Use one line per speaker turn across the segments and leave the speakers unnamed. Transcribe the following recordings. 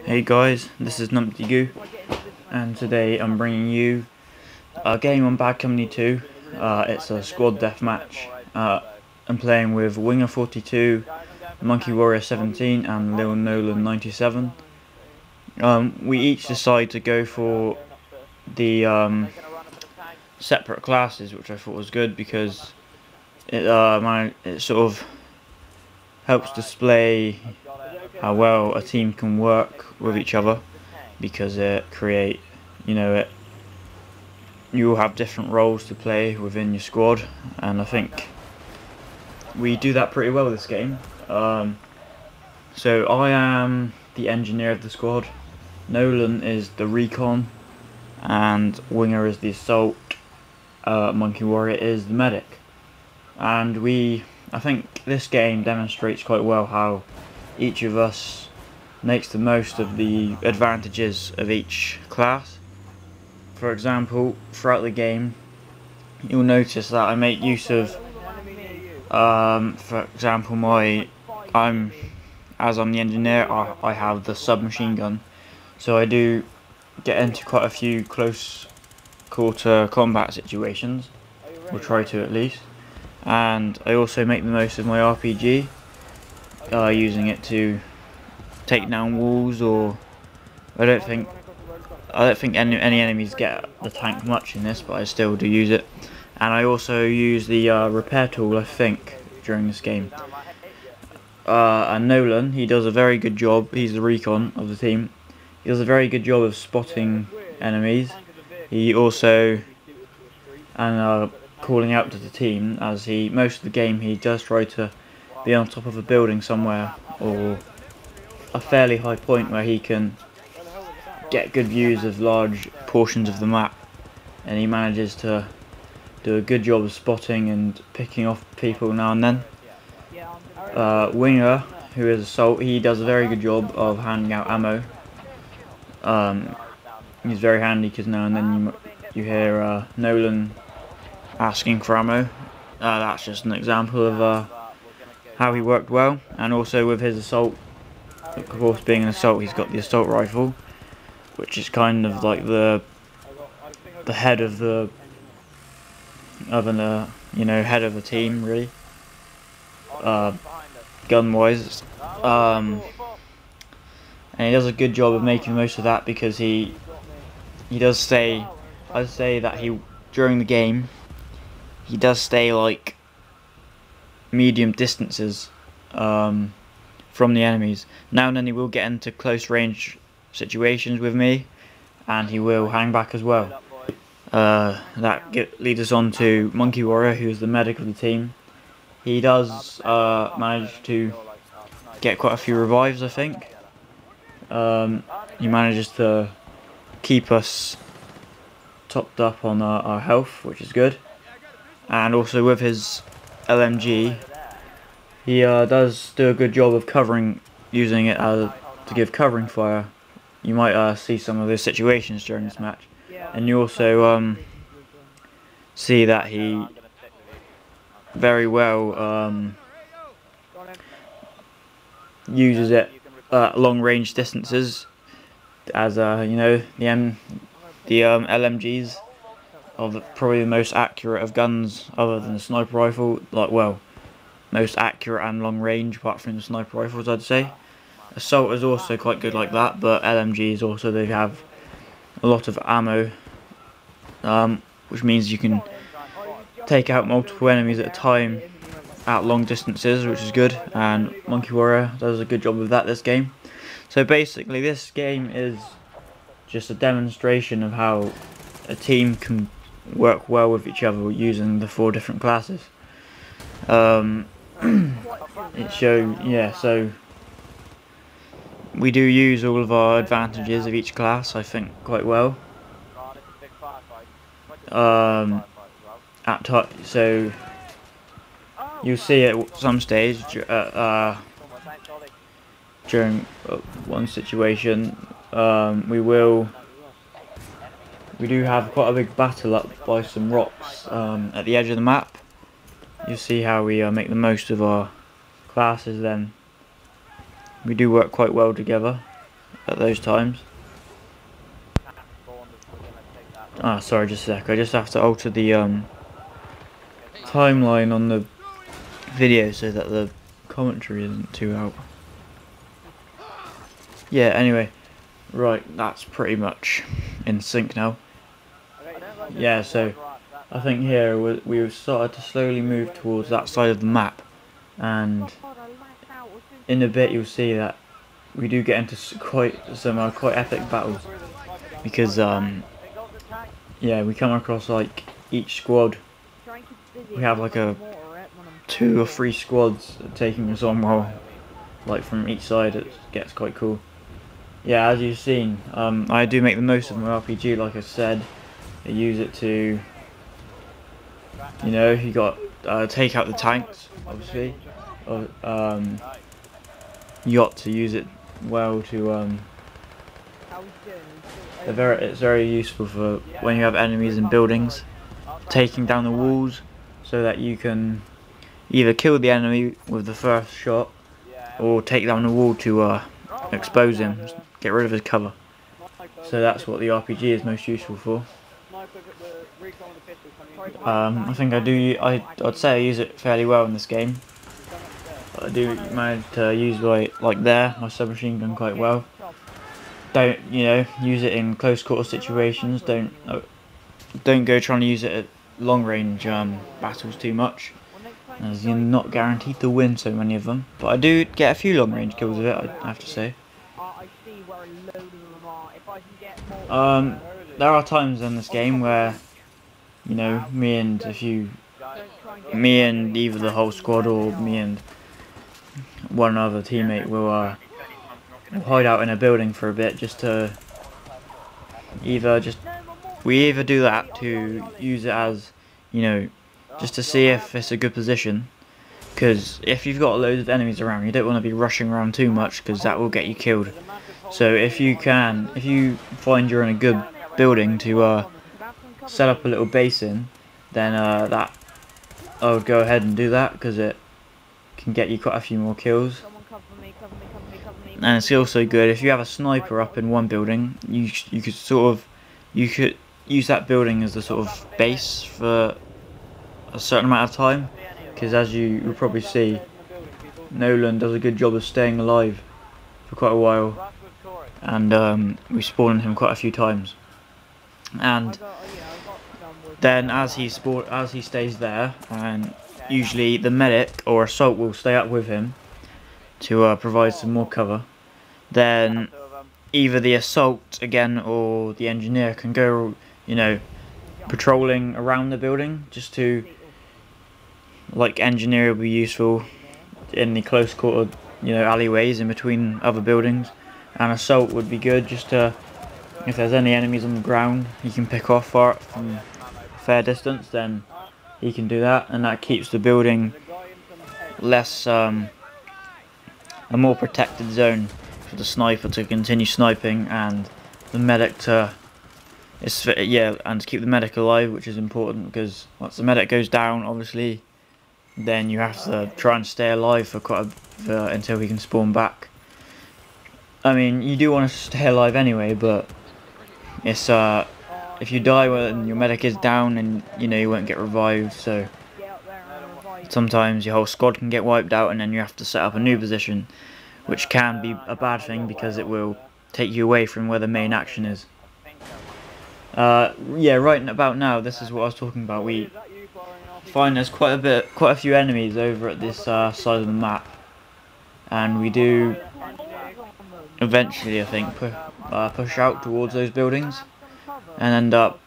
Hey guys, this is Numpty Goo, and today I'm bringing you a game on Bad Company 2. It's a squad deathmatch. I'm playing with Winger 42, Monkey Warrior 17, and Lil Nolan 97. We each decide to go for the separate classes, which I thought was good because it sort of helps display how well a team can work with each other, because you will have different roles to play within your squad, and I think we do that pretty well this game. So I am the engineer of the squad, Nolan is the recon, and Winger is the assault, Monkey Warrior is the medic. And I think this game demonstrates quite well how each of us makes the most of the advantages of each class. For example, throughout the game, you'll notice that I make use of, for example, as I'm the engineer, I have the submachine gun, so I do get into quite a few close quarter combat situations, or try to at least, and I also make the most of my RPG, using it to take down walls, or I don't think any enemies get the tank much in this, but I still do use it. And I also use the repair tool, I think, during this game. And Nolan, he does a very good job. He's the recon of the team. He does a very good job of spotting enemies. He also calling out to the team, as most of the game he does try to be on top of a building somewhere, or a fairly high point where he can get good views of large portions of the map, and he manages to do a good job of spotting and picking off people now and then. Winger, who is assault, he does a very good job of handing out ammo. He's very handy, because now and then you hear Nolan asking for ammo. That's just an example of how he worked well. And also with his assault, of course, being an assault, he's got the assault rifle, which is kind of like the head of the head of the team, really, gun wise, and he does a good job of making the most of that, because he does stay, I'd say that during the game he does stay like medium distances from the enemies. Now and then he will get into close range situations with me, and he will hang back as well. That leads us on to Monkey Warrior, who's the medic of the team. He does manage to get quite a few revives, I think. He manages to keep us topped up on our health, which is good. And also with his LMG, he does do a good job of using it to give covering fire. You might see some of those situations during this match, and you also see that he very well uses it at long range distances, as the LMGs are probably the most accurate of guns, other than the sniper rifle. Most accurate and long range, apart from the sniper rifles, I'd say. Assault is also quite good like that, but LMGs also, they have a lot of ammo, which means you can take out multiple enemies at a time at long distances, which is good, and Monkey Warrior does a good job of that this game. So basically this game is just a demonstration of how a team can work well with each other using the 4 different classes. So we do use all of our advantages of each class, I think, quite well. So you'll see at some stage during one situation, we do have quite a big battle up by some rocks at the edge of the map. You'll see how we make the most of our classes then. We do work quite well together at those times. Ah, sorry, just a sec. I just have to alter the timeline on the video so that the commentary isn't too out. Yeah, anyway, right, that's pretty much in sync now. Yeah, so I think here we've started to slowly move towards that side of the map, and in a bit you'll see that we do get into quite epic battles, because yeah, we come across like each squad. We have like a 2 or 3 squads taking us on, while like from each side. It gets quite cool. Yeah, as you've seen, I do make the most of my RPG, like I said. I use it to, you know, you got take out the tanks, obviously. You got to use it well to it's very useful for when you have enemies in buildings, taking down the walls so that you can either kill the enemy with the first shot or take down the wall to expose him, get rid of his cover. So that's what the RPG is most useful for. I think I'd say I use it fairly well in this game. I do manage to use my submachine gun quite well. Don't, you know, use it in close quarter situations. Don't go trying to use it at long range battles too much, as you're not guaranteed to win so many of them. But I do get a few long range kills with it, I have to say. There are times in this game where, you know, me and either the whole squad or me and one other teammate will hide out in a building for a bit, just to we either do that to use it as, you know, just to see if it's a good position, because if you've got loads of enemies around, you don't want to be rushing around too much, because that will get you killed. So if you find you're in a good building to set up a little base in, then I would go ahead and do that, because it can get you quite a few more kills. And it's also good if you have a sniper up in one building. You could use that building as the sort of base for a certain amount of time, because as you will probably see, Nolan does a good job of staying alive for quite a while, and we spawned him quite a few times. And then as he stays there, and usually the medic or assault will stay up with him to provide some more cover, then either the assault again or the engineer can go, you know, patrolling around the building, just to, like, engineer will be useful in the close quarter, you know, alleyways in between other buildings, and assault would be good just to, if there's any enemies on the ground he can pick off from a fair distance, then he can do that, and that keeps the building less a more protected zone for the sniper to continue sniping, and the medic to and to keep the medic alive, which is important, because once the medic goes down, obviously, then you have to try and stay alive for until he can spawn back. I mean, you do want to stay alive anyway, but it's if you die when your medic is down, and you know you won't get revived, so sometimes your whole squad can get wiped out, and then you have to set up a new position, which can be a bad thing because it will take you away from where the main action is. Yeah, right about now, this is what I was talking about. We find there's quite a few enemies over at this side of the map, and we do eventually, I think, push out towards those buildings and end up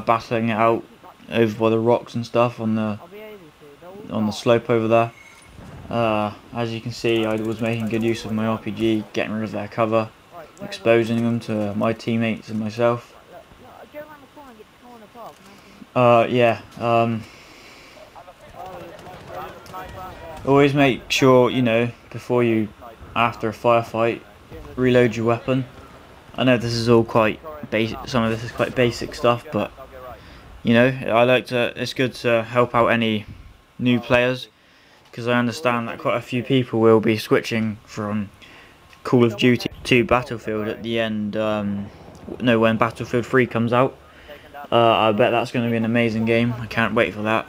battling it out over by the rocks and stuff on the slope over there. As you can see, I was making good use of my RPG, getting rid of their cover, exposing them to my teammates and myself. Yeah, always make sure, you know, after a firefight, reload your weapon. I know this is all quite basic, some of this is quite basic stuff, but, you know, it's good to help out any new players, because I understand that quite a few people will be switching from Call of Duty 2 Battlefield at the end. No, when Battlefield 3 comes out. I bet that's going to be an amazing game. I can't wait for that.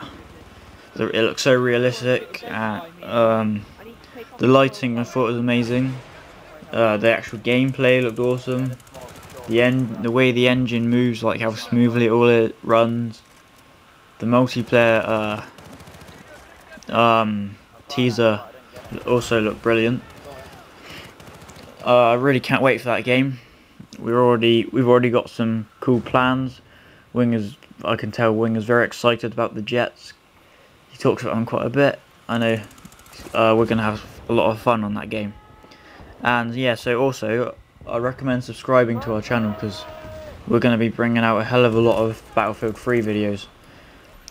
It looks so realistic. The lighting I thought was amazing. The actual gameplay looked awesome. The way the engine moves, like how smoothly it runs. The multiplayer teaser also looked brilliant. I really can't wait for that game. We've already got some cool plans. I can tell Winger's very excited about the jets. He talks about them quite a bit. I know we're gonna have a lot of fun on that game. And yeah, so also I recommend subscribing to our channel because we're going to be bringing out a hell of a lot of Battlefield 3 videos.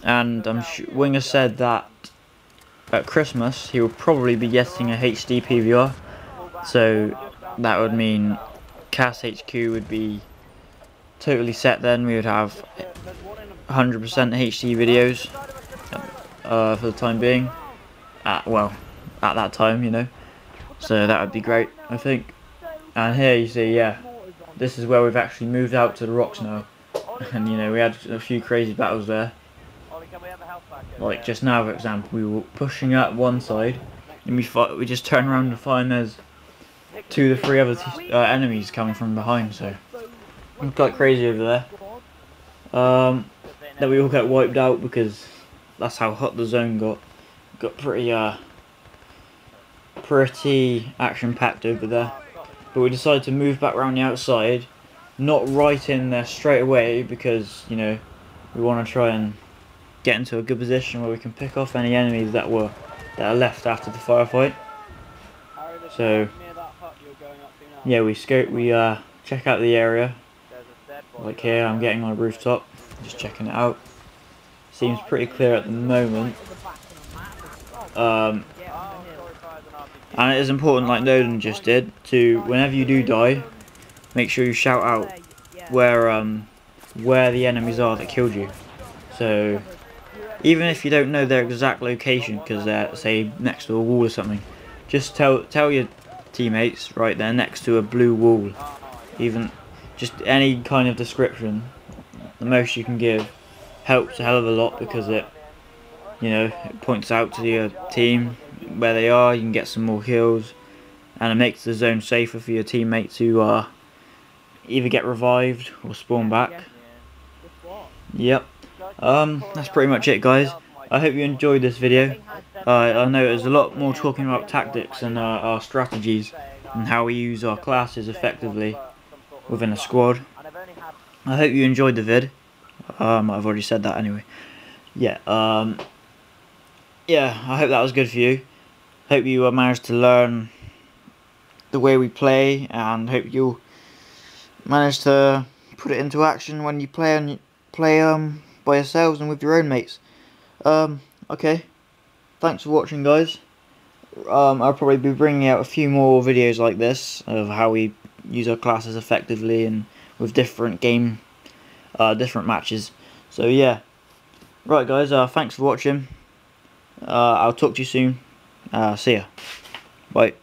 And Winger said that at Christmas he will probably be getting a HD PVR, so that would mean CAS HQ would be totally set. Then we would have 100% HD videos for the time being. Well, at that time, you know. So that would be great, I think. And here you see, yeah, this is where we've actually moved out to the rocks now. And you know, we had a few crazy battles there. Like just now, for example, we were pushing up one side, and we just turn around and find there's 2 to 3 other enemies coming from behind. So it's quite crazy over there. Then we all get wiped out because that's how hot the zone got. Got pretty action-packed over there. But we decided to move back around the outside, not right in there straight away, because you know we want to try and get into a good position where we can pick off any enemies that are left after the firefight. So yeah, we check out the area. Like here, I'm getting on a rooftop, just checking it out. Seems pretty clear at the moment. And it is important, like Nolan just did, to whenever you do die, make sure you shout out where the enemies are that killed you. So even if you don't know their exact location because they're, say, next to a wall or something, just tell your teammates right there next to a blue wall. Even just any kind of description, the most you can give helps a hell of a lot, because it points out to your team where they are. You can get some more kills, and it makes the zone safer for your teammate to either get revived or spawn back. Yep. That's pretty much it, guys. I hope you enjoyed this video. I know there's a lot more talking about tactics and our strategies and how we use our classes effectively within a squad. I hope you enjoyed the vid. I've already said that anyway. Yeah. Yeah, I hope that was good for you. Hope you managed to learn the way we play, and hope you'll manage to put it into action when you play by yourselves and with your own mates. Okay, thanks for watching, guys. I'll probably be bringing out a few more videos like this of how we use our classes effectively and with different matches. So yeah, right, guys. Thanks for watching. I'll talk to you soon. See ya. Bye.